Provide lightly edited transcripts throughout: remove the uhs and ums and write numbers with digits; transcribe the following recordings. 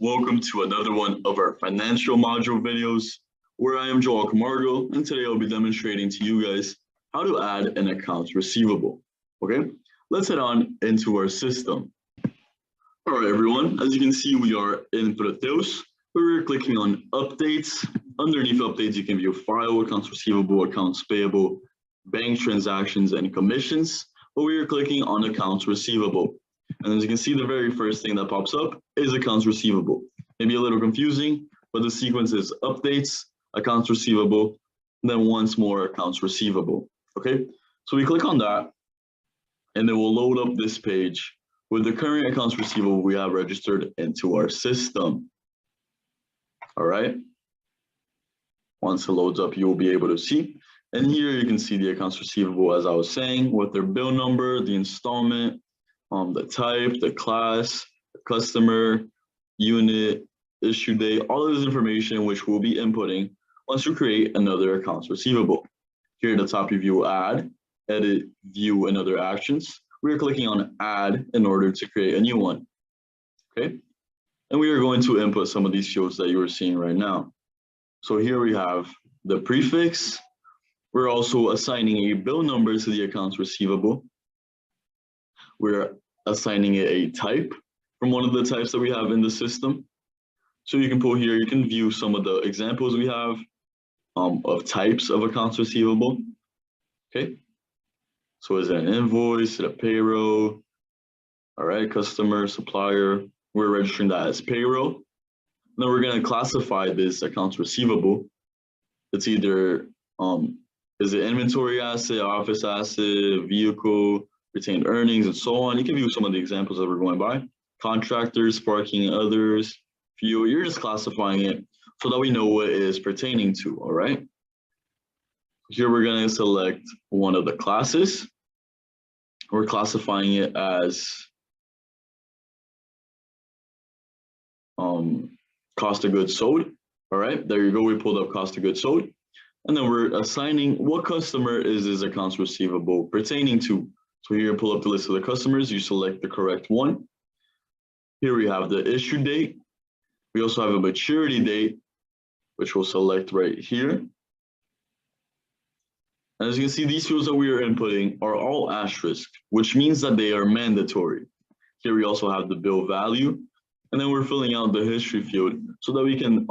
welcome to another one of our financial module videos where I am Joel Camargo, and today I'll be demonstrating to you guys how to add an accounts receivable. Okay, let's head on into our system. All right, everyone, as you can see, we are in Protheus, where we're clicking on updates. Underneath updates, you can view file, accounts receivable, accounts payable, bank transactions, and commissions, but we are clicking on accounts receivable. And as you can see, the very first thing that pops up is accounts receivable. Maybe a little confusing, but the sequence is updates, accounts receivable, and then once more accounts receivable. Okay, so we click on that, and it will load up this page with the current accounts receivable we have registered into our system. All right. Once it loads up, you will be able to see. And here you can see the accounts receivable, as I was saying, with their bill number, the installment, the type, the class, the customer, unit, issue date, all of this information which we'll be inputting once you create another accounts receivable. Here at the top, you view add, edit, view, and other actions. We are clicking on add in order to create a new one. Okay, and we are going to input some of these fields that you are seeing right now. So here we have the prefix. We're also assigning a bill number to the accounts receivable. We're assigning it a type from one of the types that we have in the system. So you can pull here, you can view some of the examples we have of types of accounts receivable. Okay, so is it an invoice, is it a payroll? All right, customer, supplier, we're registering that as payroll. Then we're going to classify this accounts receivable. It's either is it inventory asset, office asset, vehicle, retained earnings, and so on. You can view some of the examples that we're going by. Contractors, parking, others, fuel. You're just classifying it so that we know what it is pertaining to, all right? Here we're going to select one of the classes. We're classifying it as cost of goods sold. All right, there you go. We pulled up cost of goods sold. And then we're assigning what customer is this accounts receivable pertaining to. So here, pull up the list of the customers, you select the correct one. Here we have the issue date. We also have a maturity date, which we'll select right here. And as you can see, these fields that we are inputting are all asterisk, which means that they are mandatory. Here we also have the bill value, and then we're filling out the history field so that we can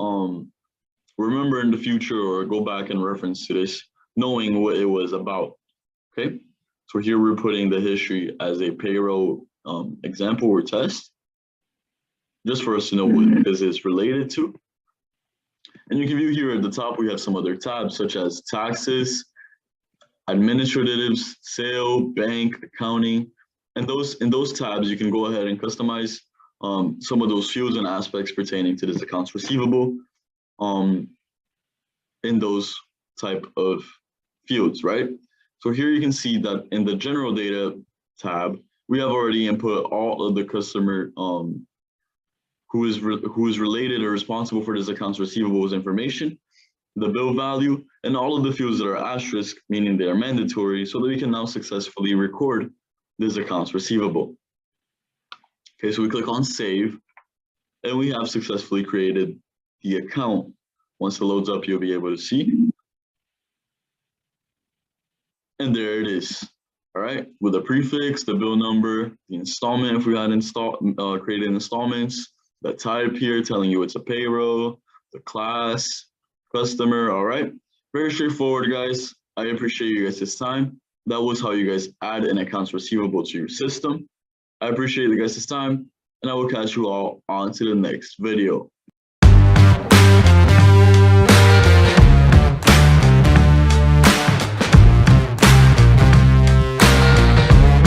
remember in the future or go back and reference to this, knowing what it was about, okay? So here we're putting the history as a payroll example or test, just for us to know what this is related to. And you can view here at the top, we have some other tabs such as taxes, administratives, sale, bank, accounting. And in those tabs, you can go ahead and customize some of those fields and aspects pertaining to this accounts receivable in those type of fields, right? So here you can see that in the general data tab, we have already input all of the customer who is related or responsible for this accounts receivables information, the bill value, and all of the fields that are asterisk, meaning they are mandatory, so that we can now successfully record this accounts receivable. Okay, so we click on save, and we have successfully created the account. Once it loads up, you'll be able to see. And there it is, all right? With the prefix, the bill number, the installment, if we had created installments, the type here telling you it's a payroll, the class, customer, all right? Very straightforward, guys. I appreciate you guys' time. That was how you guys add an accounts receivable to your system. I appreciate you guys' time, and I will catch you all on to the next video.